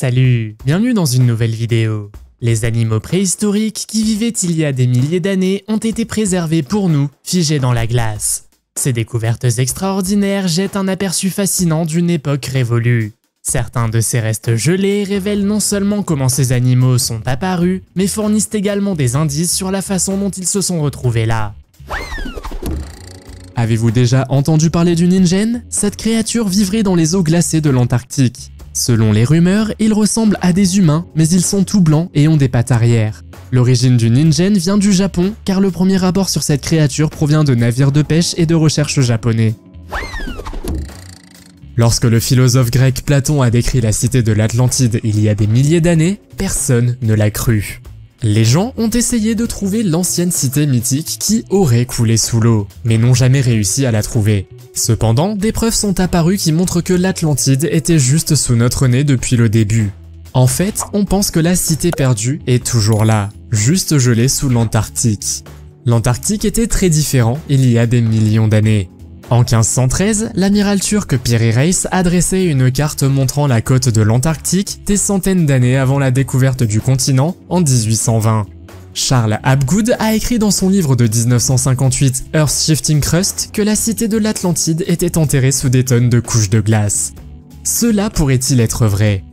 Salut, bienvenue dans une nouvelle vidéo. Les animaux préhistoriques qui vivaient il y a des milliers d'années ont été préservés pour nous, figés dans la glace. Ces découvertes extraordinaires jettent un aperçu fascinant d'une époque révolue. Certains de ces restes gelés révèlent non seulement comment ces animaux sont apparus, mais fournissent également des indices sur la façon dont ils se sont retrouvés là. Avez-vous déjà entendu parler du Ningen? Cette créature vivrait dans les eaux glacées de l'Antarctique. Selon les rumeurs, ils ressemblent à des humains, mais ils sont tout blancs et ont des pattes arrière. L'origine du Ningen vient du Japon, car le premier rapport sur cette créature provient de navires de pêche et de recherche japonais. Lorsque le philosophe grec Platon a décrit la cité de l'Atlantide il y a des milliers d'années, personne ne l'a cru. Les gens ont essayé de trouver l'ancienne cité mythique qui aurait coulé sous l'eau, mais n'ont jamais réussi à la trouver. Cependant, des preuves sont apparues qui montrent que l'Atlantide était juste sous notre nez depuis le début. En fait, on pense que la cité perdue est toujours là, juste gelée sous l'Antarctique. L'Antarctique était très différent il y a des millions d'années. En 1513, l'amiral turc Piri Reis a dressé une carte montrant la côte de l'Antarctique des centaines d'années avant la découverte du continent en 1820. Charles Hapgood a écrit dans son livre de 1958 Earth Shifting Crust que la cité de l'Atlantide était enterrée sous des tonnes de couches de glace. Cela pourrait-il être vrai?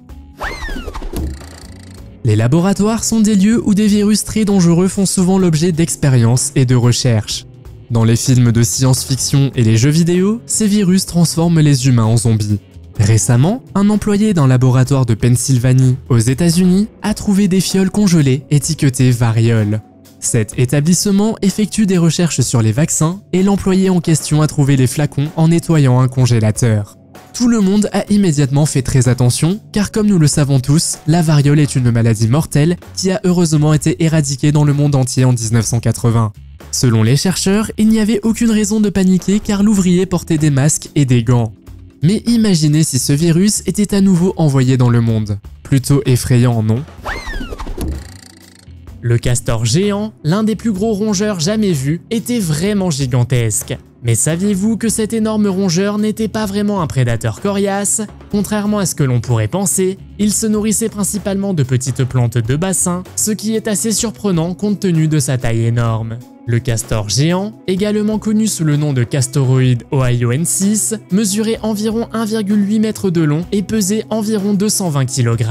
Les laboratoires sont des lieux où des virus très dangereux font souvent l'objet d'expériences et de recherches. Dans les films de science-fiction et les jeux vidéo, ces virus transforment les humains en zombies. Récemment, un employé d'un laboratoire de Pennsylvanie, aux États-Unis, a trouvé des fioles congelées étiquetées variole. Cet établissement effectue des recherches sur les vaccins et l'employé en question a trouvé les flacons en nettoyant un congélateur. Tout le monde a immédiatement fait très attention, car comme nous le savons tous, la variole est une maladie mortelle qui a heureusement été éradiquée dans le monde entier en 1980. Selon les chercheurs, il n'y avait aucune raison de paniquer car l'ouvrier portait des masques et des gants. Mais imaginez si ce virus était à nouveau envoyé dans le monde. Plutôt effrayant, non? Le castor géant, l'un des plus gros rongeurs jamais vus, était vraiment gigantesque. Mais saviez-vous que cet énorme rongeur n'était pas vraiment un prédateur coriace? Contrairement à ce que l'on pourrait penser, il se nourrissait principalement de petites plantes de bassin, ce qui est assez surprenant compte tenu de sa taille énorme. Le castor géant, également connu sous le nom de Castoroid ohioensis, mesurait environ 1,8 m de long et pesait environ 220 kg.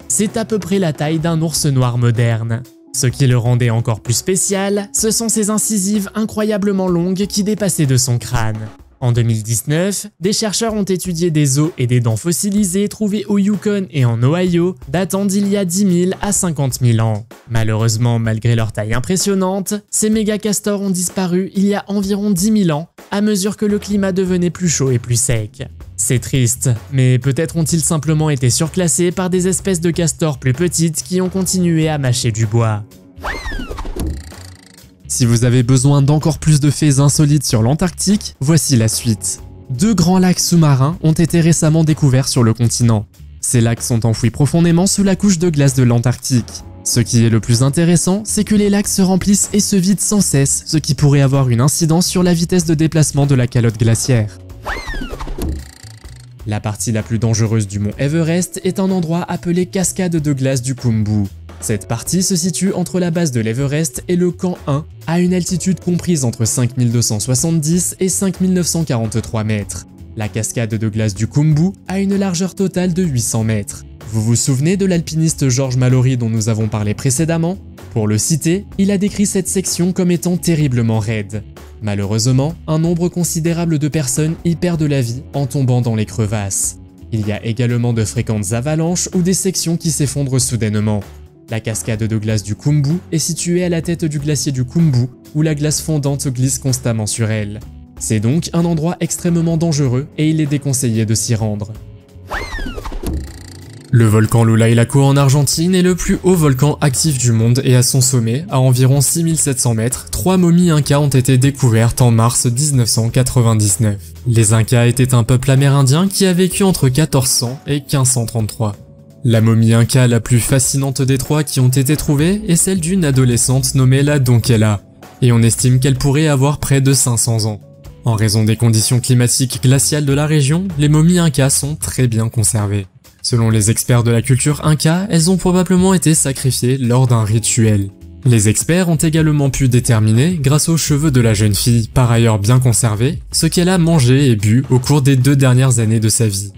C'est à peu près la taille d'un ours noir moderne. Ce qui le rendait encore plus spécial, ce sont ses incisives incroyablement longues qui dépassaient de son crâne. En 2019, des chercheurs ont étudié des os et des dents fossilisées trouvées au Yukon et en Ohio, datant d'il y a 10 000 à 50 000 ans. Malheureusement, malgré leur taille impressionnante, ces méga-castors ont disparu il y a environ 10 000 ans, à mesure que le climat devenait plus chaud et plus sec. C'est triste, mais peut-être ont-ils simplement été surclassés par des espèces de castors plus petites qui ont continué à mâcher du bois. Si vous avez besoin d'encore plus de faits insolites sur l'Antarctique, voici la suite. 2 grands lacs sous-marins ont été récemment découverts sur le continent. Ces lacs sont enfouis profondément sous la couche de glace de l'Antarctique. Ce qui est le plus intéressant, c'est que les lacs se remplissent et se vident sans cesse, ce qui pourrait avoir une incidence sur la vitesse de déplacement de la calotte glaciaire. La partie la plus dangereuse du mont Everest est un endroit appelé Cascade de glace du Khumbu. Cette partie se situe entre la base de l'Everest et le camp 1, à une altitude comprise entre 5270 et 5943 mètres. La cascade de glace du Khumbu a une largeur totale de 800 mètres. Vous vous souvenez de l'alpiniste George Mallory dont nous avons parlé précédemment? Pour le citer, il a décrit cette section comme étant terriblement raide. Malheureusement, un nombre considérable de personnes y perdent la vie en tombant dans les crevasses. Il y a également de fréquentes avalanches ou des sections qui s'effondrent soudainement. La cascade de glace du Khumbu est située à la tête du glacier du Khumbu, où la glace fondante glisse constamment sur elle. C'est donc un endroit extrêmement dangereux et il est déconseillé de s'y rendre. Le volcan Lulailako en Argentine est le plus haut volcan actif du monde et à son sommet, à environ 6700 mètres, 3 momies Incas ont été découvertes en mars 1999. Les Incas étaient un peuple amérindien qui a vécu entre 1400 et 1533. La momie Inca la plus fascinante des 3 qui ont été trouvées est celle d'une adolescente nommée la Donkela, et on estime qu'elle pourrait avoir près de 500 ans. En raison des conditions climatiques glaciales de la région, les momies Incas sont très bien conservées. Selon les experts de la culture inca, elles ont probablement été sacrifiées lors d'un rituel. Les experts ont également pu déterminer, grâce aux cheveux de la jeune fille, par ailleurs bien conservés, ce qu'elle a mangé et bu au cours des 2 dernières années de sa vie.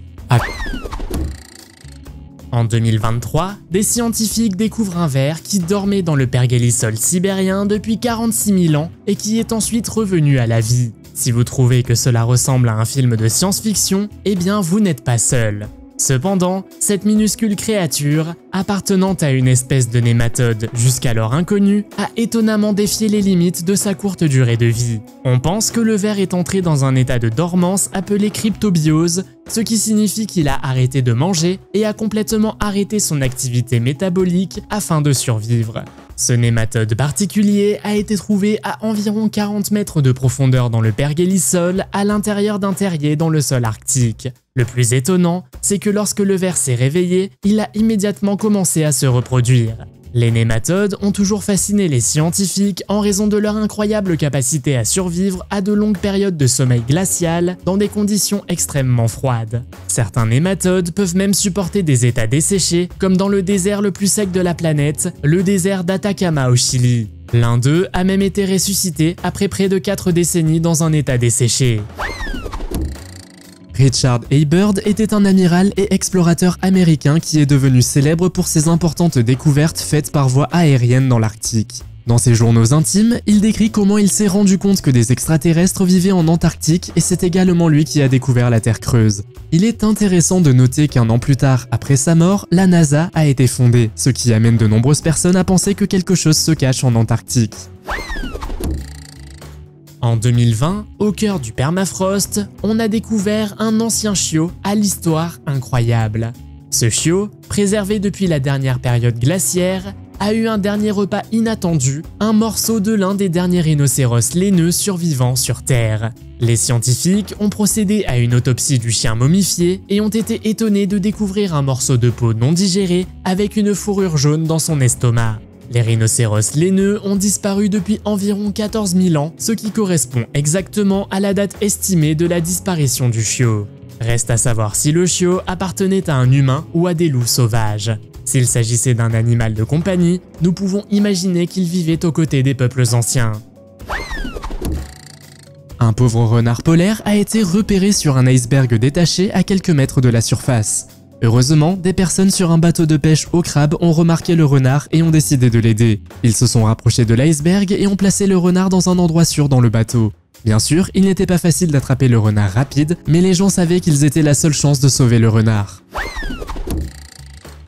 En 2023, des scientifiques découvrent un ver qui dormait dans le pergélisol sibérien depuis 46 000 ans et qui est ensuite revenu à la vie. Si vous trouvez que cela ressemble à un film de science-fiction, eh bien vous n'êtes pas seul. Cependant, cette minuscule créature, appartenant à une espèce de nématode jusqu'alors inconnue, a étonnamment défié les limites de sa courte durée de vie. On pense que le ver est entré dans un état de dormance appelé cryptobiose, ce qui signifie qu'il a arrêté de manger et a complètement arrêté son activité métabolique afin de survivre. Ce nématode particulier a été trouvé à environ 40 mètres de profondeur dans le pergélisol à l'intérieur d'un terrier dans le sol arctique. Le plus étonnant, c'est que lorsque le ver s'est réveillé, il a immédiatement commencé à se reproduire. Les nématodes ont toujours fasciné les scientifiques en raison de leur incroyable capacité à survivre à de longues périodes de sommeil glacial dans des conditions extrêmement froides. Certains nématodes peuvent même supporter des états desséchés, comme dans le désert le plus sec de la planète, le désert d'Atacama au Chili. L'un d'eux a même été ressuscité après près de 4 décennies dans un état desséché. Richard Haybird était un amiral et explorateur américain qui est devenu célèbre pour ses importantes découvertes faites par voie aérienne dans l'Arctique. Dans ses journaux intimes, il décrit comment il s'est rendu compte que des extraterrestres vivaient en Antarctique et c'est également lui qui a découvert la Terre creuse. Il est intéressant de noter qu'un an plus tard, après sa mort, la NASA a été fondée, ce qui amène de nombreuses personnes à penser que quelque chose se cache en Antarctique. En 2020, au cœur du permafrost, on a découvert un ancien chiot à l'histoire incroyable. Ce chiot, préservé depuis la dernière période glaciaire, a eu un dernier repas inattendu, un morceau de l'un des derniers rhinocéros laineux survivants sur Terre. Les scientifiques ont procédé à une autopsie du chien momifié et ont été étonnés de découvrir un morceau de peau non digéré avec une fourrure jaune dans son estomac. Les rhinocéros laineux ont disparu depuis environ 14 000 ans, ce qui correspond exactement à la date estimée de la disparition du chiot. Reste à savoir si le chiot appartenait à un humain ou à des loups sauvages. S'il s'agissait d'un animal de compagnie, nous pouvons imaginer qu'il vivait aux côtés des peuples anciens. Un pauvre renard polaire a été repéré sur un iceberg détaché à quelques mètres de la surface. Heureusement, des personnes sur un bateau de pêche au crabe ont remarqué le renard et ont décidé de l'aider. Ils se sont rapprochés de l'iceberg et ont placé le renard dans un endroit sûr dans le bateau. Bien sûr, il n'était pas facile d'attraper le renard rapide, mais les gens savaient qu'ils étaient la seule chance de sauver le renard.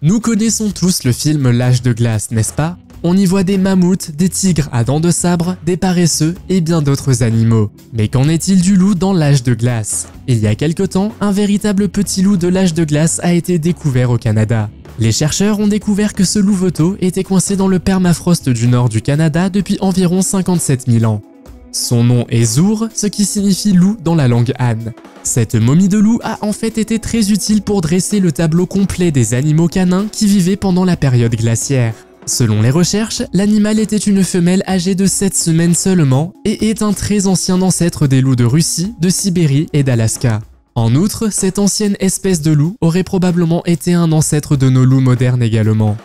Nous connaissons tous le film L'Âge de glace, n'est-ce pas? On y voit des mammouths, des tigres à dents de sabre, des paresseux et bien d'autres animaux. Mais qu'en est-il du loup dans l'âge de glace? Il y a quelque temps, un véritable petit loup de l'âge de glace a été découvert au Canada. Les chercheurs ont découvert que ce louveteau était coincé dans le permafrost du nord du Canada depuis environ 57 000 ans. Son nom est Zour, ce qui signifie loup dans la langue Han. Cette momie de loup a en fait été très utile pour dresser le tableau complet des animaux canins qui vivaient pendant la période glaciaire. Selon les recherches, l'animal était une femelle âgée de 7 semaines seulement et est un très ancien ancêtre des loups de Russie, de Sibérie et d'Alaska. En outre, cette ancienne espèce de loup aurait probablement été un ancêtre de nos loups modernes également.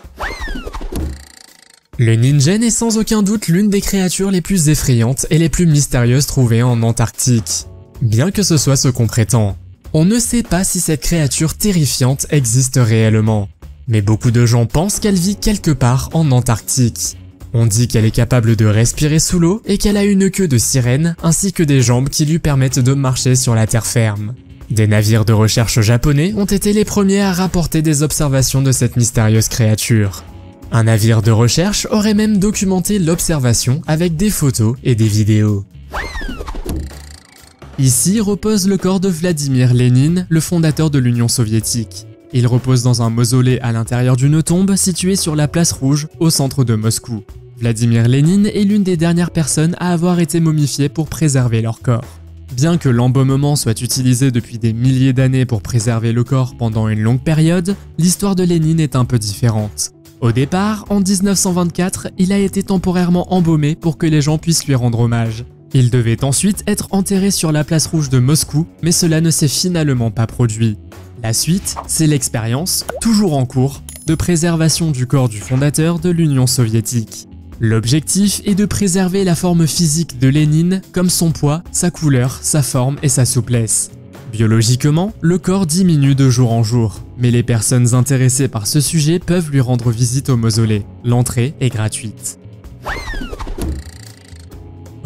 Le Ningen est sans aucun doute l'une des créatures les plus effrayantes et les plus mystérieuses trouvées en Antarctique. Bien que ce soit ce qu'on prétend. On ne sait pas si cette créature terrifiante existe réellement. Mais beaucoup de gens pensent qu'elle vit quelque part en Antarctique. On dit qu'elle est capable de respirer sous l'eau et qu'elle a une queue de sirène ainsi que des jambes qui lui permettent de marcher sur la terre ferme. Des navires de recherche japonais ont été les premiers à rapporter des observations de cette mystérieuse créature. Un navire de recherche aurait même documenté l'observation avec des photos et des vidéos. Ici repose le corps de Vladimir Lénine, le fondateur de l'Union soviétique. Il repose dans un mausolée à l'intérieur d'une tombe située sur la place Rouge, au centre de Moscou. Vladimir Lénine est l'une des dernières personnes à avoir été momifiées pour préserver leur corps. Bien que l'embaumement soit utilisé depuis des milliers d'années pour préserver le corps pendant une longue période, l'histoire de Lénine est un peu différente. Au départ, en 1924, il a été temporairement embaumé pour que les gens puissent lui rendre hommage. Il devait ensuite être enterré sur la place Rouge de Moscou, mais cela ne s'est finalement pas produit. La suite, c'est l'expérience, toujours en cours, de préservation du corps du fondateur de l'Union soviétique. L'objectif est de préserver la forme physique de Lénine comme son poids, sa couleur, sa forme et sa souplesse. Biologiquement, le corps diminue de jour en jour, mais les personnes intéressées par ce sujet peuvent lui rendre visite au mausolée. L'entrée est gratuite.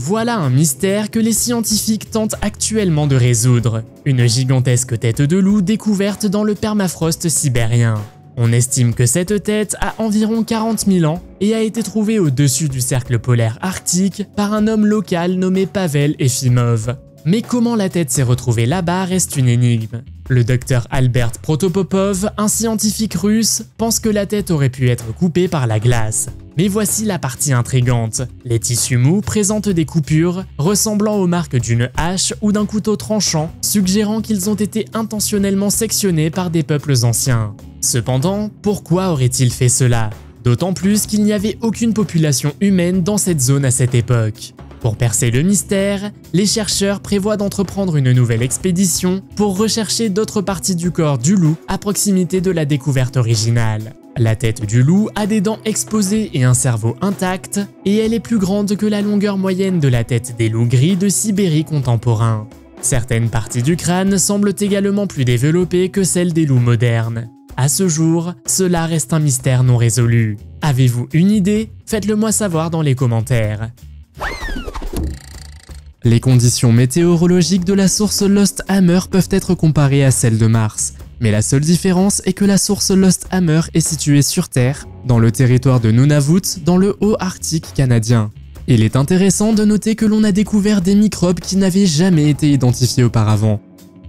Voilà un mystère que les scientifiques tentent actuellement de résoudre. Une gigantesque tête de loup découverte dans le permafrost sibérien. On estime que cette tête a environ 40 000 ans et a été trouvée au-dessus du cercle polaire arctique par un homme local nommé Pavel Efimov. Mais comment la tête s'est retrouvée là-bas reste une énigme. Le docteur Albert Protopopov, un scientifique russe, pense que la tête aurait pu être coupée par la glace. Mais voici la partie intrigante. Les tissus mous présentent des coupures ressemblant aux marques d'une hache ou d'un couteau tranchant, suggérant qu'ils ont été intentionnellement sectionnés par des peuples anciens. Cependant, pourquoi aurait-il fait cela? D'autant plus qu'il n'y avait aucune population humaine dans cette zone à cette époque. Pour percer le mystère, les chercheurs prévoient d'entreprendre une nouvelle expédition pour rechercher d'autres parties du corps du loup à proximité de la découverte originale. La tête du loup a des dents exposées et un cerveau intact, et elle est plus grande que la longueur moyenne de la tête des loups gris de Sibérie contemporains. Certaines parties du crâne semblent également plus développées que celles des loups modernes. À ce jour, cela reste un mystère non résolu. Avez-vous une idée? Faites-le moi savoir dans les commentaires. Les conditions météorologiques de la source Lost Hammer peuvent être comparées à celles de Mars, mais la seule différence est que la source Lost Hammer est située sur Terre, dans le territoire de Nunavut, dans le haut Arctique canadien. Il est intéressant de noter que l'on a découvert des microbes qui n'avaient jamais été identifiés auparavant.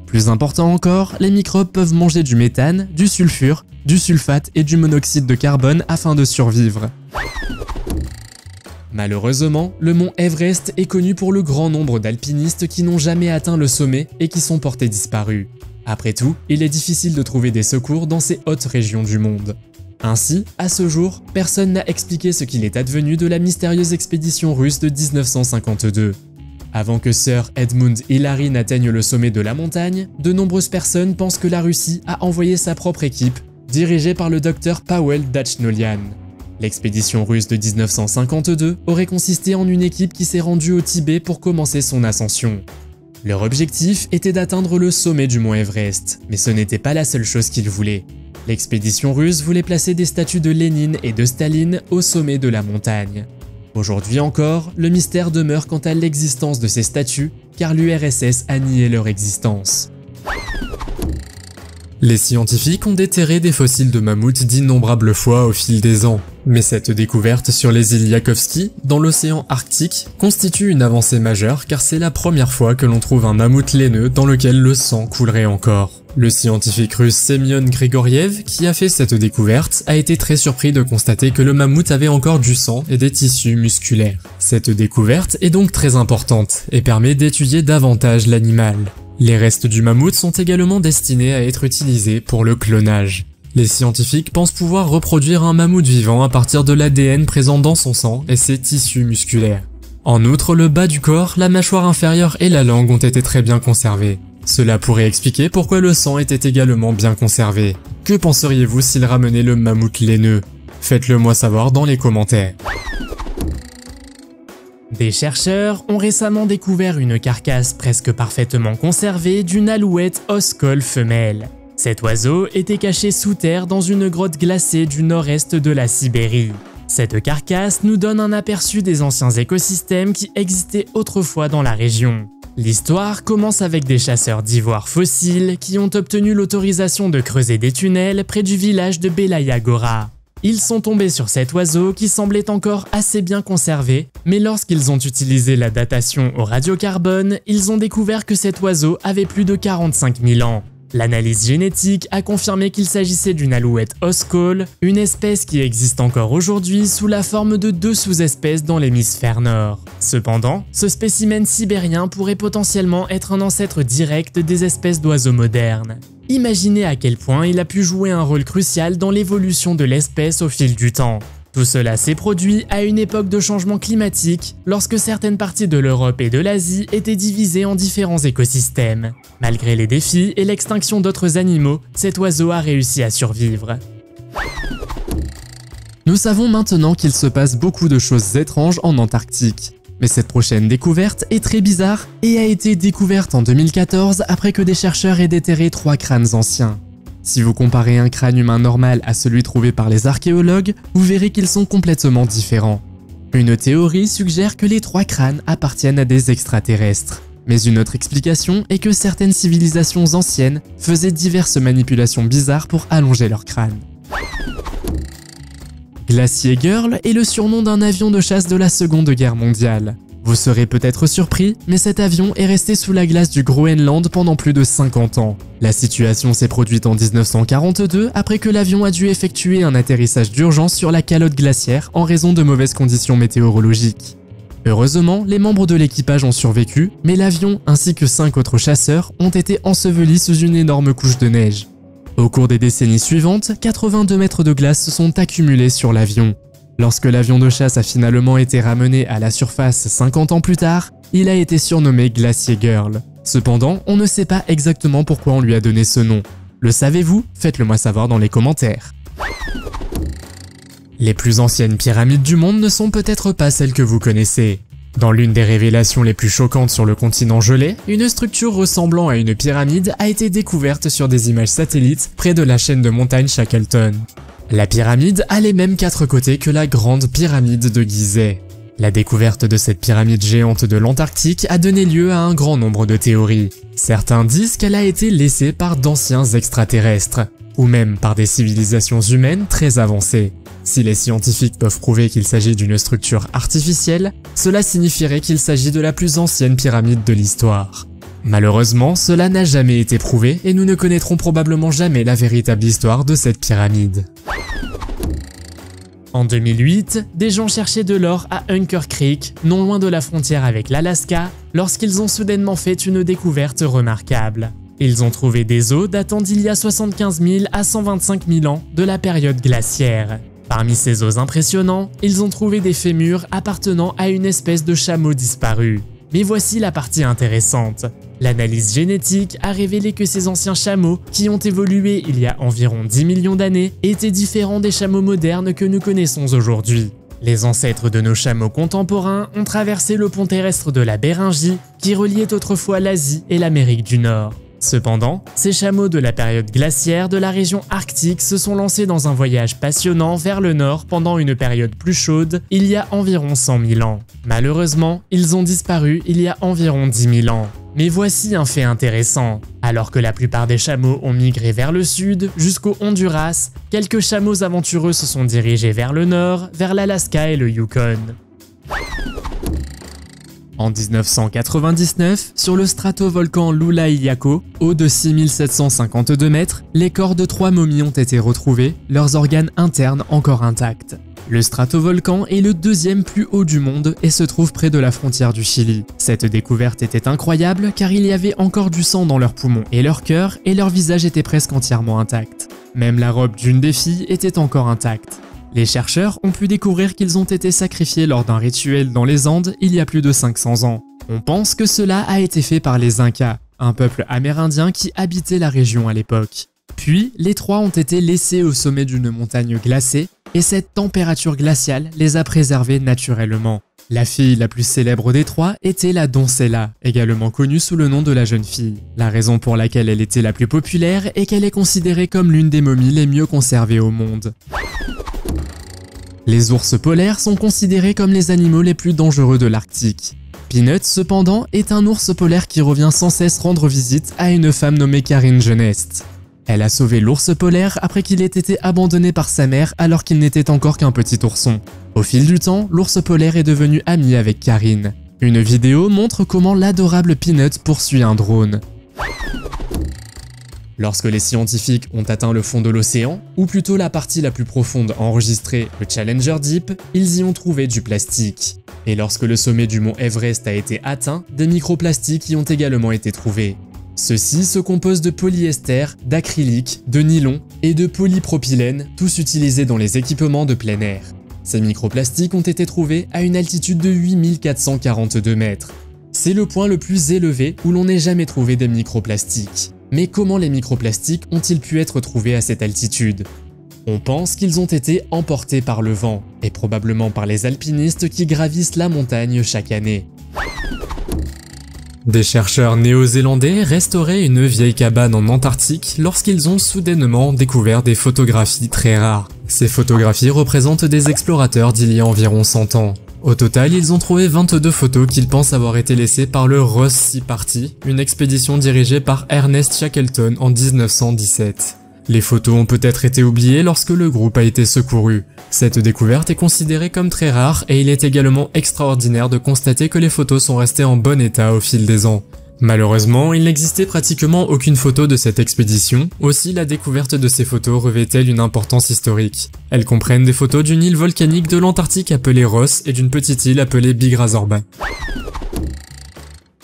Plus important encore, les microbes peuvent manger du méthane, du sulfure, du sulfate et du monoxyde de carbone afin de survivre. Malheureusement, le mont Everest est connu pour le grand nombre d'alpinistes qui n'ont jamais atteint le sommet et qui sont portés disparus. Après tout, il est difficile de trouver des secours dans ces hautes régions du monde. Ainsi, à ce jour, personne n'a expliqué ce qu'il est advenu de la mystérieuse expédition russe de 1952. Avant que Sir Edmund Hillary n'atteigne le sommet de la montagne, de nombreuses personnes pensent que la Russie a envoyé sa propre équipe, dirigée par le docteur Pavel Dachnolian. L'expédition russe de 1952 aurait consisté en une équipe qui s'est rendue au Tibet pour commencer son ascension. Leur objectif était d'atteindre le sommet du mont Everest, mais ce n'était pas la seule chose qu'ils voulaient. L'expédition russe voulait placer des statues de Lénine et de Staline au sommet de la montagne. Aujourd'hui encore, le mystère demeure quant à l'existence de ces statues, car l'URSS a nié leur existence. Les scientifiques ont déterré des fossiles de mammouths d'innombrables fois au fil des ans. Mais cette découverte sur les îles Yakovsky, dans l'océan Arctique, constitue une avancée majeure car c'est la première fois que l'on trouve un mammouth laineux dans lequel le sang coulerait encore. Le scientifique russe Semyon Grigoriev, qui a fait cette découverte, a été très surpris de constater que le mammouth avait encore du sang et des tissus musculaires. Cette découverte est donc très importante et permet d'étudier davantage l'animal. Les restes du mammouth sont également destinés à être utilisés pour le clonage. Les scientifiques pensent pouvoir reproduire un mammouth vivant à partir de l'ADN présent dans son sang et ses tissus musculaires. En outre, le bas du corps, la mâchoire inférieure et la langue ont été très bien conservés. Cela pourrait expliquer pourquoi le sang était également bien conservé. Que penseriez-vous s'il ramenait le mammouth laineux? Faites-le moi savoir dans les commentaires. Des chercheurs ont récemment découvert une carcasse presque parfaitement conservée d'une alouette os-col femelle. Cet oiseau était caché sous terre dans une grotte glacée du nord-est de la Sibérie. Cette carcasse nous donne un aperçu des anciens écosystèmes qui existaient autrefois dans la région. L'histoire commence avec des chasseurs d'ivoire fossiles qui ont obtenu l'autorisation de creuser des tunnels près du village de Belaya Gora. Ils sont tombés sur cet oiseau qui semblait encore assez bien conservé, mais lorsqu'ils ont utilisé la datation au radiocarbone, ils ont découvert que cet oiseau avait plus de 45 000 ans. L'analyse génétique a confirmé qu'il s'agissait d'une alouette os-col, une espèce qui existe encore aujourd'hui sous la forme de 2 sous-espèces dans l'hémisphère nord. Cependant, ce spécimen sibérien pourrait potentiellement être un ancêtre direct des espèces d'oiseaux modernes. Imaginez à quel point il a pu jouer un rôle crucial dans l'évolution de l'espèce au fil du temps. Tout cela s'est produit à une époque de changement climatique, lorsque certaines parties de l'Europe et de l'Asie étaient divisées en différents écosystèmes. Malgré les défis et l'extinction d'autres animaux, cet oiseau a réussi à survivre. Nous savons maintenant qu'il se passe beaucoup de choses étranges en Antarctique. Mais cette prochaine découverte est très bizarre et a été découverte en 2014 après que des chercheurs aient déterré 3 crânes anciens. Si vous comparez un crâne humain normal à celui trouvé par les archéologues, vous verrez qu'ils sont complètement différents. Une théorie suggère que les 3 crânes appartiennent à des extraterrestres. Mais une autre explication est que certaines civilisations anciennes faisaient diverses manipulations bizarres pour allonger leur crâne. Glacier Girl est le surnom d'un avion de chasse de la Seconde Guerre mondiale. Vous serez peut-être surpris, mais cet avion est resté sous la glace du Groenland pendant plus de 50 ans. La situation s'est produite en 1942 après que l'avion a dû effectuer un atterrissage d'urgence sur la calotte glaciaire en raison de mauvaises conditions météorologiques. Heureusement, les membres de l'équipage ont survécu, mais l'avion ainsi que 5 autres chasseurs ont été ensevelis sous une énorme couche de neige. Au cours des décennies suivantes, 82 mètres de glace se sont accumulés sur l'avion. Lorsque l'avion de chasse a finalement été ramené à la surface 50 ans plus tard, il a été surnommé Glacier Girl. Cependant, on ne sait pas exactement pourquoi on lui a donné ce nom. Le savez-vous? Faites-le moi savoir dans les commentaires. Les plus anciennes pyramides du monde ne sont peut-être pas celles que vous connaissez. Dans l'une des révélations les plus choquantes sur le continent gelé, une structure ressemblant à une pyramide a été découverte sur des images satellites près de la chaîne de montagnes Shackleton. La pyramide a les mêmes 4 côtés que la grande pyramide de Gizeh. La découverte de cette pyramide géante de l'Antarctique a donné lieu à un grand nombre de théories. Certains disent qu'elle a été laissée par d'anciens extraterrestres, ou même par des civilisations humaines très avancées. Si les scientifiques peuvent prouver qu'il s'agit d'une structure artificielle, cela signifierait qu'il s'agit de la plus ancienne pyramide de l'histoire. Malheureusement, cela n'a jamais été prouvé et nous ne connaîtrons probablement jamais la véritable histoire de cette pyramide. En 2008, des gens cherchaient de l'or à Hunker Creek, non loin de la frontière avec l'Alaska, lorsqu'ils ont soudainement fait une découverte remarquable. Ils ont trouvé des os datant d'il y a 75 000 à 125 000 ans de la période glaciaire. Parmi ces os impressionnants, ils ont trouvé des fémurs appartenant à une espèce de chameau disparu. Mais voici la partie intéressante. L'analyse génétique a révélé que ces anciens chameaux, qui ont évolué il y a environ 10 millions d'années, étaient différents des chameaux modernes que nous connaissons aujourd'hui. Les ancêtres de nos chameaux contemporains ont traversé le pont terrestre de la Béringie, qui reliait autrefois l'Asie et l'Amérique du Nord. Cependant, ces chameaux de la période glaciaire de la région arctique se sont lancés dans un voyage passionnant vers le nord pendant une période plus chaude, il y a environ 100 000 ans. Malheureusement, ils ont disparu il y a environ 10 000 ans. Mais voici un fait intéressant. Alors que la plupart des chameaux ont migré vers le sud, jusqu'au Honduras, quelques chameaux aventureux se sont dirigés vers le nord, vers l'Alaska et le Yukon. En 1999, sur le stratovolcan Lula-Iliaco, haut de 6752 mètres, les corps de 3 momies ont été retrouvés, leurs organes internes encore intacts. Le stratovolcan est le 2e plus haut du monde et se trouve près de la frontière du Chili. Cette découverte était incroyable car il y avait encore du sang dans leurs poumons et leur cœur et leur visage était presque entièrement intact. Même la robe d'une des filles était encore intacte. Les chercheurs ont pu découvrir qu'ils ont été sacrifiés lors d'un rituel dans les Andes il y a plus de 500 ans. On pense que cela a été fait par les Incas, un peuple amérindien qui habitait la région à l'époque. Puis, les 3 ont été laissés au sommet d'une montagne glacée, et cette température glaciale les a préservés naturellement. La fille la plus célèbre des 3 était la Doncella, également connue sous le nom de la jeune fille. La raison pour laquelle elle était la plus populaire est qu'elle est considérée comme l'une des momies les mieux conservées au monde. Les ours polaires sont considérés comme les animaux les plus dangereux de l'Arctique. Peanut, cependant, est un ours polaire qui revient sans cesse rendre visite à une femme nommée Karine Genest. Elle a sauvé l'ours polaire après qu'il ait été abandonné par sa mère alors qu'il n'était encore qu'un petit ourson. Au fil du temps, l'ours polaire est devenu ami avec Karine. Une vidéo montre comment l'adorable Peanut poursuit un drone. Lorsque les scientifiques ont atteint le fond de l'océan, ou plutôt la partie la plus profonde enregistrée, le Challenger Deep, ils y ont trouvé du plastique. Et lorsque le sommet du mont Everest a été atteint, des microplastiques y ont également été trouvés. Ceux-ci se composent de polyester, d'acrylique, de nylon et de polypropylène, tous utilisés dans les équipements de plein air. Ces microplastiques ont été trouvés à une altitude de 8442 mètres. C'est le point le plus élevé où l'on n'ait jamais trouvé des microplastiques. Mais comment les microplastiques ont-ils pu être trouvés à cette altitude? On pense qu'ils ont été emportés par le vent, et probablement par les alpinistes qui gravissent la montagne chaque année. Des chercheurs néo-zélandais restauraient une vieille cabane en Antarctique lorsqu'ils ont soudainement découvert des photographies très rares. Ces photographies représentent des explorateurs d'il y a environ 100 ans. Au total, ils ont trouvé 22 photos qu'ils pensent avoir été laissées par le Ross Sea Party, une expédition dirigée par Ernest Shackleton en 1917. Les photos ont peut-être été oubliées lorsque le groupe a été secouru. Cette découverte est considérée comme très rare et il est également extraordinaire de constater que les photos sont restées en bon état au fil des ans. Malheureusement, il n'existait pratiquement aucune photo de cette expédition, aussi la découverte de ces photos revêt-elle une importance historique. Elles comprennent des photos d'une île volcanique de l'Antarctique appelée Ross et d'une petite île appelée Big Razorback.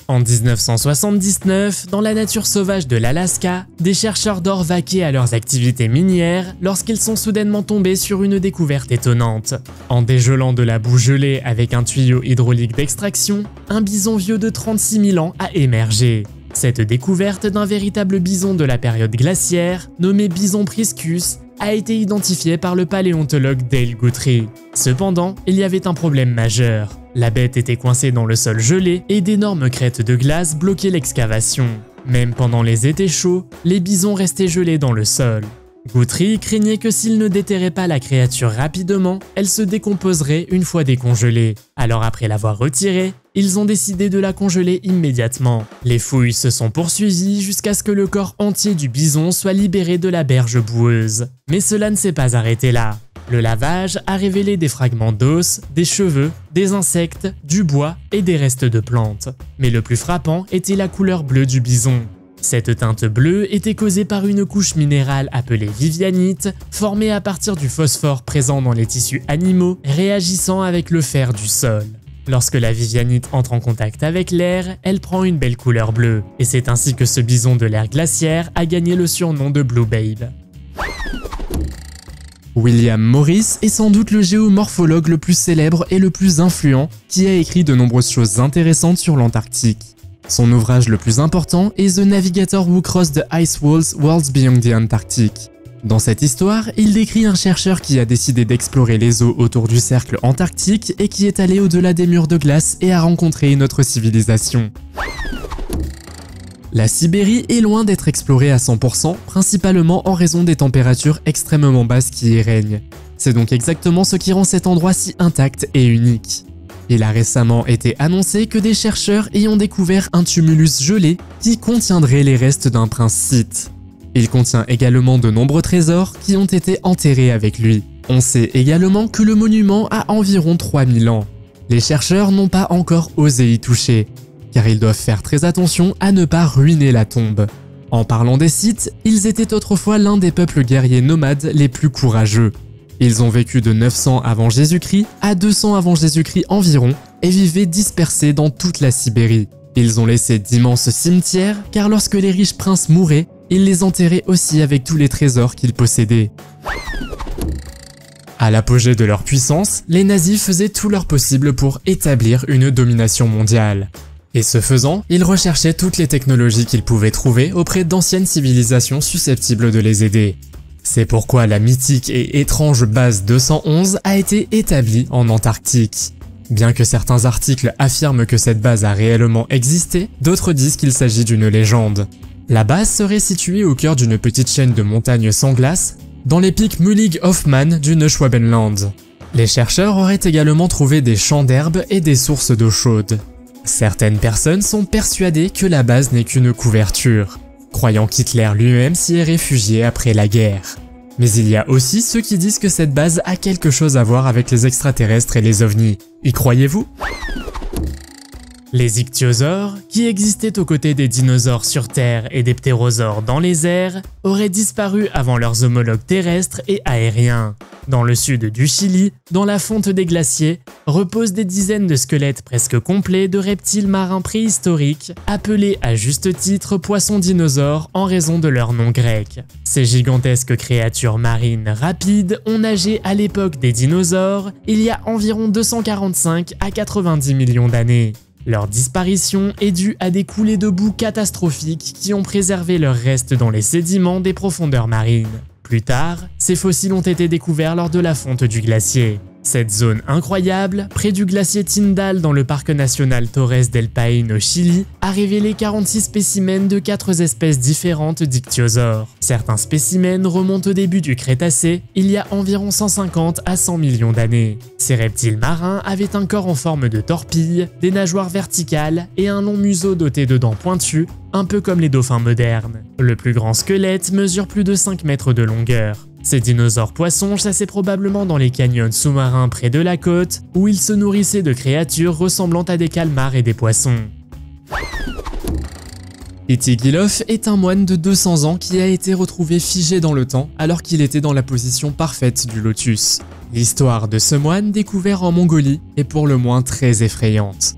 En 1979, dans la nature sauvage de l'Alaska, des chercheurs d'or vaquaient à leurs activités minières lorsqu'ils sont soudainement tombés sur une découverte étonnante. En dégelant de la boue gelée avec un tuyau hydraulique d'extraction, un bison vieux de 36 000 ans a émergé. Cette découverte d'un véritable bison de la période glaciaire, nommé bison priscus, a été identifiée par le paléontologue Dale Guthrie. Cependant, il y avait un problème majeur. La bête était coincée dans le sol gelé et d'énormes crêtes de glace bloquaient l'excavation. Même pendant les étés chauds, les bisons restaient gelés dans le sol. Guthrie craignait que s'il ne déterrait pas la créature rapidement, elle se décomposerait une fois décongelée. Alors après l'avoir retirée, ils ont décidé de la congeler immédiatement. Les fouilles se sont poursuivies jusqu'à ce que le corps entier du bison soit libéré de la berge boueuse. Mais cela ne s'est pas arrêté là. Le lavage a révélé des fragments d'os, des cheveux, des insectes, du bois et des restes de plantes. Mais le plus frappant était la couleur bleue du bison. Cette teinte bleue était causée par une couche minérale appelée vivianite, formée à partir du phosphore présent dans les tissus animaux, réagissant avec le fer du sol. Lorsque la vivianite entre en contact avec l'air, elle prend une belle couleur bleue, et c'est ainsi que ce bison de l'ère glaciaire a gagné le surnom de Blue Babe. William Morris est sans doute le géomorphologue le plus célèbre et le plus influent qui a écrit de nombreuses choses intéressantes sur l'Antarctique. Son ouvrage le plus important est The Navigator Who Crossed the Ice Walls Worlds Beyond the Antarctic. Dans cette histoire, il décrit un chercheur qui a décidé d'explorer les eaux autour du cercle antarctique et qui est allé au-delà des murs de glace et a rencontré une autre civilisation. La Sibérie est loin d'être explorée à 100%, principalement en raison des températures extrêmement basses qui y règnent. C'est donc exactement ce qui rend cet endroit si intact et unique. Il a récemment été annoncé que des chercheurs ayant découvert un tumulus gelé qui contiendrait les restes d'un prince scythe. Il contient également de nombreux trésors qui ont été enterrés avec lui. On sait également que le monument a environ 3000 ans. Les chercheurs n'ont pas encore osé y toucher, car ils doivent faire très attention à ne pas ruiner la tombe. En parlant des Scythes, ils étaient autrefois l'un des peuples guerriers nomades les plus courageux. Ils ont vécu de 900 avant Jésus-Christ à 200 avant Jésus-Christ environ et vivaient dispersés dans toute la Sibérie. Ils ont laissé d'immenses cimetières car lorsque les riches princes mouraient, ils les enterraient aussi avec tous les trésors qu'ils possédaient. À l'apogée de leur puissance, les nazis faisaient tout leur possible pour établir une domination mondiale. Et ce faisant, ils recherchaient toutes les technologies qu'ils pouvaient trouver auprès d'anciennes civilisations susceptibles de les aider. C'est pourquoi la mythique et étrange base 211 a été établie en Antarctique. Bien que certains articles affirment que cette base a réellement existé, d'autres disent qu'il s'agit d'une légende. La base serait située au cœur d'une petite chaîne de montagnes sans glace, dans les pics Mullig-Hoffmann du Neuschwabenland. Les chercheurs auraient également trouvé des champs d'herbes et des sources d'eau chaude. Certaines personnes sont persuadées que la base n'est qu'une couverture, croyant qu'Hitler lui-même s'y est réfugié après la guerre. Mais il y a aussi ceux qui disent que cette base a quelque chose à voir avec les extraterrestres et les ovnis. Y croyez-vous ? Les ichthyosaures, qui existaient aux côtés des dinosaures sur Terre et des ptérosaures dans les airs, auraient disparu avant leurs homologues terrestres et aériens. Dans le sud du Chili, dans la fonte des glaciers, reposent des dizaines de squelettes presque complets de reptiles marins préhistoriques, appelés à juste titre poissons dinosaures en raison de leur nom grec. Ces gigantesques créatures marines rapides ont nagé à l'époque des dinosaures, il y a environ 245 à 90 millions d'années. Leur disparition est due à des coulées de boue catastrophiques qui ont préservé leurs restes dans les sédiments des profondeurs marines. Plus tard, ces fossiles ont été découverts lors de la fonte du glacier. Cette zone incroyable, près du glacier Tyndall dans le parc national Torres del Paine au Chili, a révélé 46 spécimens de 4 espèces différentes d'ichthyosaures. Certains spécimens remontent au début du Crétacé, il y a environ 150 à 100 millions d'années. Ces reptiles marins avaient un corps en forme de torpille, des nageoires verticales et un long museau doté de dents pointues, un peu comme les dauphins modernes. Le plus grand squelette mesure plus de 5 mètres de longueur. Ces dinosaures poissons chassaient probablement dans les canyons sous-marins près de la côte, où ils se nourrissaient de créatures ressemblant à des calmars et des poissons. Itigilov est un moine de 200 ans qui a été retrouvé figé dans le temps alors qu'il était dans la position parfaite du lotus. L'histoire de ce moine découvert en Mongolie est pour le moins très effrayante.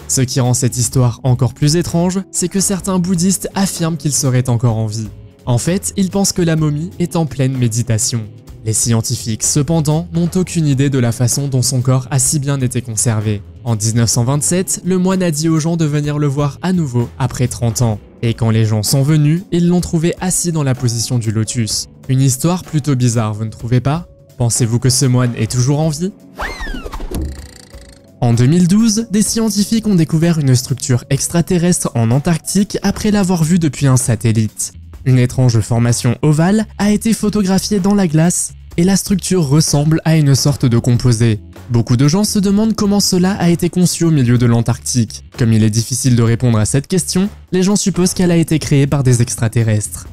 Ce qui rend cette histoire encore plus étrange, c'est que certains bouddhistes affirment qu'il serait encore en vie. En fait, ils pensent que la momie est en pleine méditation. Les scientifiques, cependant, n'ont aucune idée de la façon dont son corps a si bien été conservé. En 1927, le moine a dit aux gens de venir le voir à nouveau après 30 ans. Et quand les gens sont venus, ils l'ont trouvé assis dans la position du lotus. Une histoire plutôt bizarre, vous ne trouvez pas? Pensez-vous que ce moine est toujours en vie? En 2012, des scientifiques ont découvert une structure extraterrestre en Antarctique après l'avoir vue depuis un satellite. Une étrange formation ovale a été photographiée dans la glace et la structure ressemble à une sorte de composé. Beaucoup de gens se demandent comment cela a été conçu au milieu de l'Antarctique. Comme il est difficile de répondre à cette question, les gens supposent qu'elle a été créée par des extraterrestres.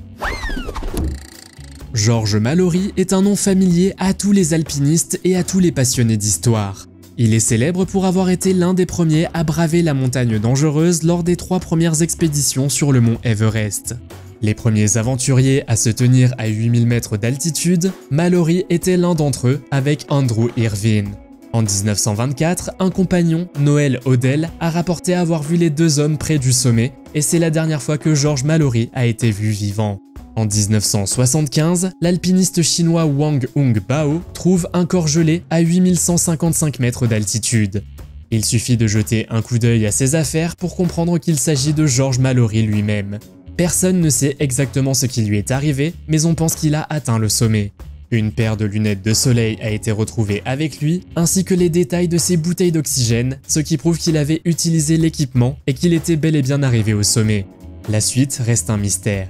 George Mallory est un nom familier à tous les alpinistes et à tous les passionnés d'histoire. Il est célèbre pour avoir été l'un des premiers à braver la montagne dangereuse lors des 3 premières expéditions sur le mont Everest. Les premiers aventuriers à se tenir à 8000 mètres d'altitude, Mallory était l'un d'entre eux avec Andrew Irvine. En 1924, un compagnon, Noel Odell, a rapporté avoir vu les 2 hommes près du sommet et c'est la dernière fois que George Mallory a été vu vivant. En 1975, l'alpiniste chinois Wang Hung Bao trouve un corps gelé à 8155 mètres d'altitude. Il suffit de jeter un coup d'œil à ses affaires pour comprendre qu'il s'agit de George Mallory lui-même. Personne ne sait exactement ce qui lui est arrivé, mais on pense qu'il a atteint le sommet. Une paire de lunettes de soleil a été retrouvée avec lui, ainsi que les détails de ses bouteilles d'oxygène, ce qui prouve qu'il avait utilisé l'équipement et qu'il était bel et bien arrivé au sommet. La suite reste un mystère.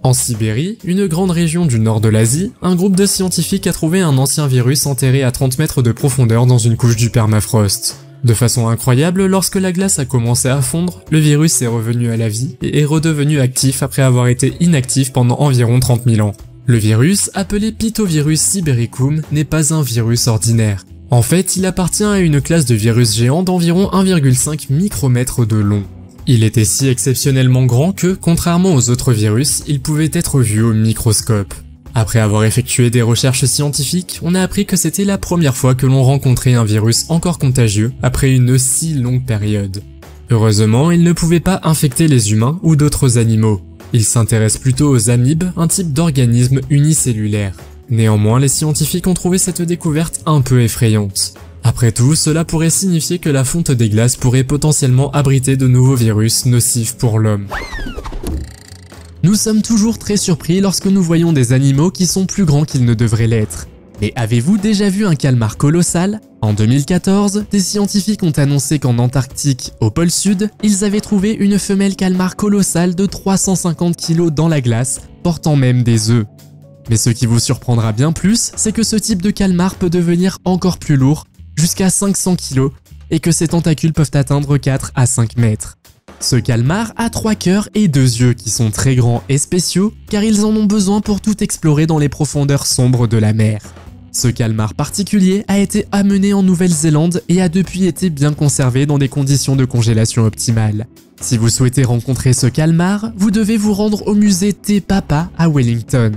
En Sibérie, une grande région du nord de l'Asie, un groupe de scientifiques a trouvé un ancien virus enterré à 30 mètres de profondeur dans une couche du permafrost. De façon incroyable, lorsque la glace a commencé à fondre, le virus est revenu à la vie et est redevenu actif après avoir été inactif pendant environ 30 000 ans. Le virus, appelé Pithevirus sibericum, n'est pas un virus ordinaire. En fait, il appartient à une classe de virus géants d'environ 1,5 micromètre de long. Il était si exceptionnellement grand que, contrairement aux autres virus, il pouvait être vu au microscope. Après avoir effectué des recherches scientifiques, on a appris que c'était la première fois que l'on rencontrait un virus encore contagieux après une si longue période. Heureusement, il ne pouvait pas infecter les humains ou d'autres animaux. Il s'intéresse plutôt aux amibes, un type d'organisme unicellulaire. Néanmoins, les scientifiques ont trouvé cette découverte un peu effrayante. Après tout, cela pourrait signifier que la fonte des glaces pourrait potentiellement abriter de nouveaux virus nocifs pour l'homme. Nous sommes toujours très surpris lorsque nous voyons des animaux qui sont plus grands qu'ils ne devraient l'être. Mais avez-vous déjà vu un calmar colossal? En 2014, des scientifiques ont annoncé qu'en Antarctique, au pôle sud, ils avaient trouvé une femelle calmar colossale de 350 kg dans la glace, portant même des œufs. Mais ce qui vous surprendra bien plus, c'est que ce type de calmar peut devenir encore plus lourd, jusqu'à 500 kg, et que ses tentacules peuvent atteindre 4 à 5 mètres. Ce calmar a 3 cœurs et 2 yeux qui sont très grands et spéciaux car ils en ont besoin pour tout explorer dans les profondeurs sombres de la mer. Ce calmar particulier a été amené en Nouvelle-Zélande et a depuis été bien conservé dans des conditions de congélation optimales. Si vous souhaitez rencontrer ce calmar, vous devez vous rendre au musée Te Papa à Wellington.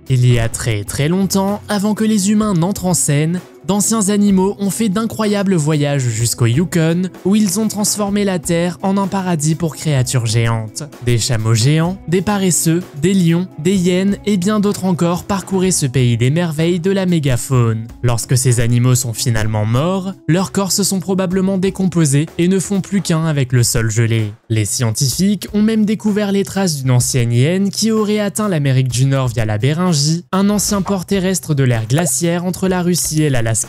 Il y a très longtemps, avant que les humains n'entrent en scène, d'anciens animaux ont fait d'incroyables voyages jusqu'au Yukon, où ils ont transformé la Terre en un paradis pour créatures géantes. Des chameaux géants, des paresseux, des lions, des hyènes et bien d'autres encore parcouraient ce pays des merveilles de la mégafaune. Lorsque ces animaux sont finalement morts, leurs corps se sont probablement décomposés et ne font plus qu'un avec le sol gelé. Les scientifiques ont même découvert les traces d'une ancienne hyène qui aurait atteint l'Amérique du Nord via la Béringie, un ancien port terrestre de l'ère glaciaire entre la Russie et l'Alaska.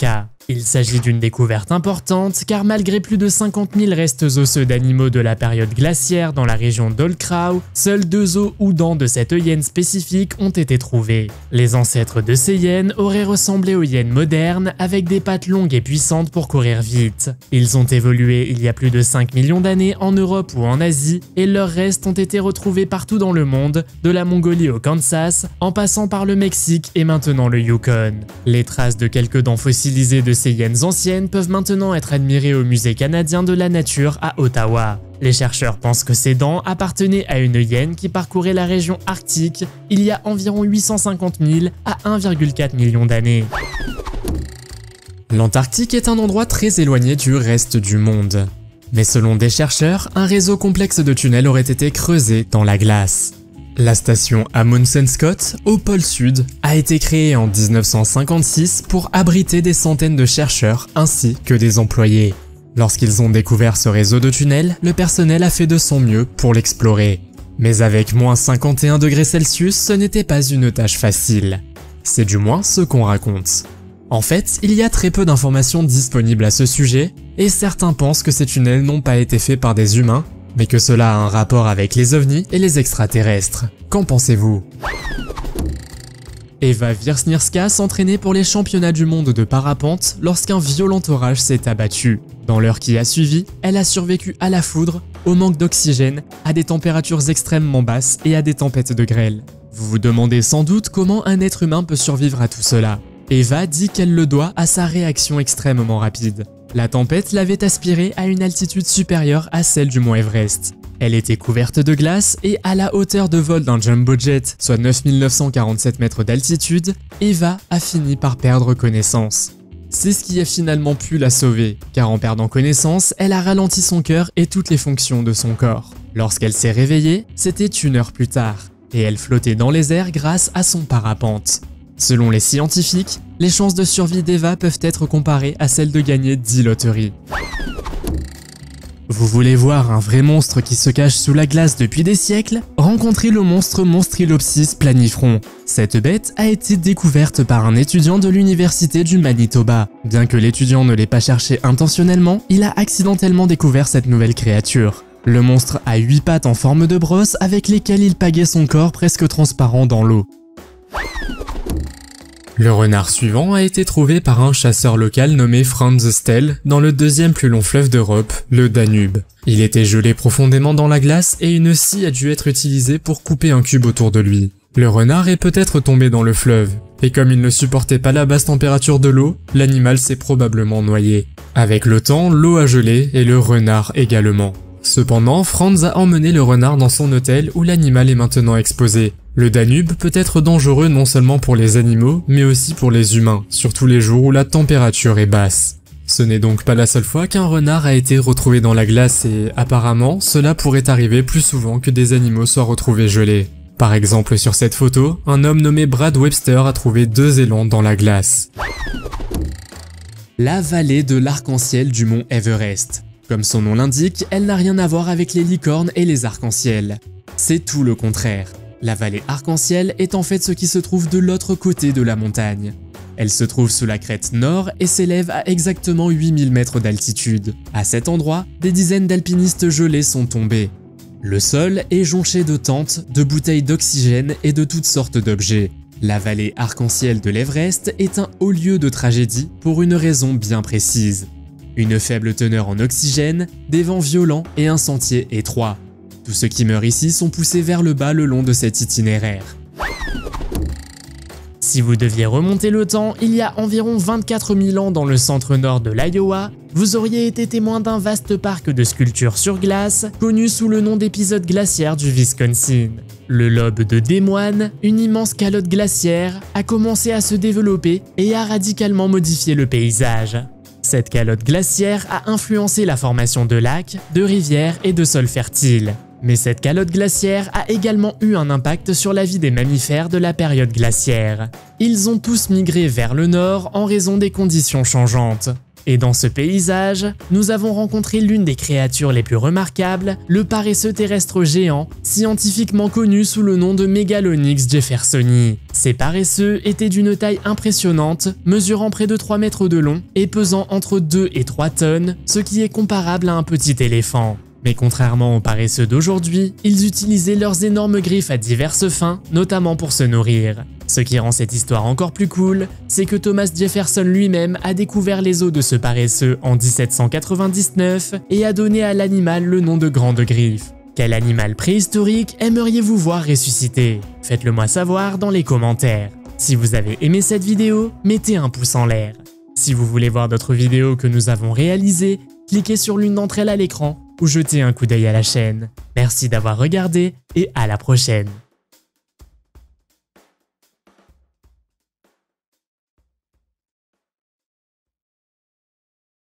Il s'agit d'une découverte importante car malgré plus de 50 000 restes osseux d'animaux de la période glaciaire dans la région d'Olkrau, seuls 2 os ou dents de cette hyène spécifique ont été trouvés. Les ancêtres de ces hyènes auraient ressemblé aux hyènes modernes avec des pattes longues et puissantes pour courir vite. Ils ont évolué il y a plus de 5 millions d'années en Europe ou en Asie et leurs restes ont été retrouvés partout dans le monde, de la Mongolie au Kansas, en passant par le Mexique et maintenant le Yukon. Les traces de quelques dents fossilisées de ces hyènes anciennes peuvent maintenant être admirées au Musée canadien de la nature à Ottawa. Les chercheurs pensent que ces dents appartenaient à une hyène qui parcourait la région arctique il y a environ 850 000 à 1,4 million d'années. L'Antarctique est un endroit très éloigné du reste du monde. Mais selon des chercheurs, un réseau complexe de tunnels aurait été creusé dans la glace. La station Amundsen Scott, au pôle sud, a été créée en 1956 pour abriter des centaines de chercheurs ainsi que des employés. Lorsqu'ils ont découvert ce réseau de tunnels, le personnel a fait de son mieux pour l'explorer. Mais avec moins 51 degrés Celsius, ce n'était pas une tâche facile. C'est du moins ce qu'on raconte. En fait, il y a très peu d'informations disponibles à ce sujet, et certains pensent que ces tunnels n'ont pas été faits par des humains, mais que cela a un rapport avec les ovnis et les extraterrestres. Qu'en pensez-vous? Eva Wirsnirska s'entraînait pour les championnats du monde de parapente lorsqu'un violent orage s'est abattu. Dans l'heure qui a suivi, elle a survécu à la foudre, au manque d'oxygène, à des températures extrêmement basses et à des tempêtes de grêle. Vous vous demandez sans doute comment un être humain peut survivre à tout cela. Eva dit qu'elle le doit à sa réaction extrêmement rapide. La tempête l'avait aspirée à une altitude supérieure à celle du mont Everest. Elle était couverte de glace et à la hauteur de vol d'un jumbo jet, soit 9947 mètres d'altitude, Eva a fini par perdre connaissance. C'est ce qui a finalement pu la sauver, car en perdant connaissance, elle a ralenti son cœur et toutes les fonctions de son corps. Lorsqu'elle s'est réveillée, c'était 1 heure plus tard, et elle flottait dans les airs grâce à son parapente. Selon les scientifiques, les chances de survie d'Eva peuvent être comparées à celles de gagner 10 loteries. Vous voulez voir un vrai monstre qui se cache sous la glace depuis des siècles? Rencontrez le monstre Monstrilopsis planifron. Cette bête a été découverte par un étudiant de l'université du Manitoba. Bien que l'étudiant ne l'ait pas cherché intentionnellement, il a accidentellement découvert cette nouvelle créature. Le monstre a 8 pattes en forme de brosse avec lesquelles il pagaie son corps presque transparent dans l'eau. Le renard suivant a été trouvé par un chasseur local nommé Franz Stell dans le 2e plus long fleuve d'Europe, le Danube. Il était gelé profondément dans la glace et une scie a dû être utilisée pour couper un cube autour de lui. Le renard est peut-être tombé dans le fleuve, et comme il ne supportait pas la basse température de l'eau, l'animal s'est probablement noyé. Avec le temps, l'eau a gelé et le renard également. Cependant, Franz a emmené le renard dans son hôtel où l'animal est maintenant exposé. Le Danube peut être dangereux non seulement pour les animaux, mais aussi pour les humains, surtout les jours où la température est basse. Ce n'est donc pas la seule fois qu'un renard a été retrouvé dans la glace et, apparemment, cela pourrait arriver plus souvent que des animaux soient retrouvés gelés. Par exemple, sur cette photo, un homme nommé Brad Webster a trouvé 2 élans dans la glace. La vallée de l'arc-en-ciel du mont Everest. Comme son nom l'indique, elle n'a rien à voir avec les licornes et les arcs-en-ciel. C'est tout le contraire. La vallée arc-en-ciel est en fait ce qui se trouve de l'autre côté de la montagne. Elle se trouve sous la crête nord et s'élève à exactement 8000 mètres d'altitude. À cet endroit, des dizaines d'alpinistes gelés sont tombés. Le sol est jonché de tentes, de bouteilles d'oxygène et de toutes sortes d'objets. La vallée arc-en-ciel de l'Everest est un haut lieu de tragédie pour une raison bien précise. Une faible teneur en oxygène, des vents violents et un sentier étroit. Tous ceux qui meurent ici sont poussés vers le bas le long de cet itinéraire. Si vous deviez remonter le temps il y a environ 24 000 ans dans le centre-nord de l'Iowa, vous auriez été témoin d'un vaste parc de sculptures sur glace, connu sous le nom d'épisode glaciaire du Wisconsin. Le lobe de Des Moines, une immense calotte glaciaire, a commencé à se développer et a radicalement modifié le paysage. Cette calotte glaciaire a influencé la formation de lacs, de rivières et de sols fertiles. Mais cette calotte glaciaire a également eu un impact sur la vie des mammifères de la période glaciaire. Ils ont tous migré vers le nord en raison des conditions changeantes. Et dans ce paysage, nous avons rencontré l'une des créatures les plus remarquables, le paresseux terrestre géant, scientifiquement connu sous le nom de Megalonyx jeffersoni. Ces paresseux étaient d'une taille impressionnante, mesurant près de 3 mètres de long et pesant entre 2 et 3 tonnes, ce qui est comparable à un petit éléphant. Mais contrairement aux paresseux d'aujourd'hui, ils utilisaient leurs énormes griffes à diverses fins, notamment pour se nourrir. Ce qui rend cette histoire encore plus cool, c'est que Thomas Jefferson lui-même a découvert les os de ce paresseux en 1799 et a donné à l'animal le nom de Grande Griffe. Quel animal préhistorique aimeriez-vous voir ressusciter? Faites-le moi savoir dans les commentaires. Si vous avez aimé cette vidéo, mettez un pouce en l'air. Si vous voulez voir d'autres vidéos que nous avons réalisées, cliquez sur l'une d'entre elles à l'écran ou jetez un coup d'œil à la chaîne. Merci d'avoir regardé et à la prochaine.